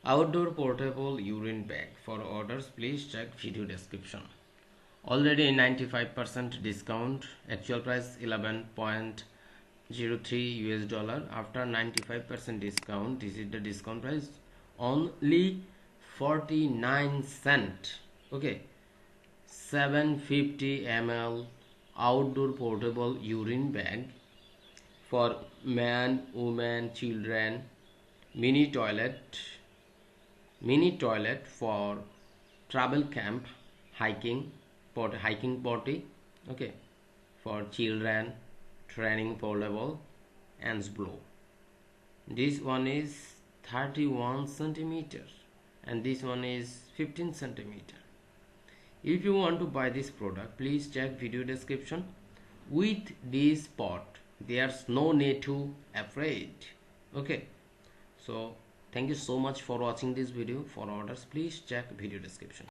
Outdoor portable urine bag. For orders, please check video description. Already 95% discount. Actual price 11.03 US dollar. After 95% discount, this is the discount price. Only 49 cent. Okay, 750 ml outdoor portable urine bag for man, woman, children. Mini toilet for travel camp, hiking potty. Okay, for children, training foldable, Ansblue. This one is 31 centimeter and this one is 15 centimeter. If you want to buy this product, please check video description. With this pot, there's no need to afraid. Okay, so thank you so much for watching this video. For orders, please check video description.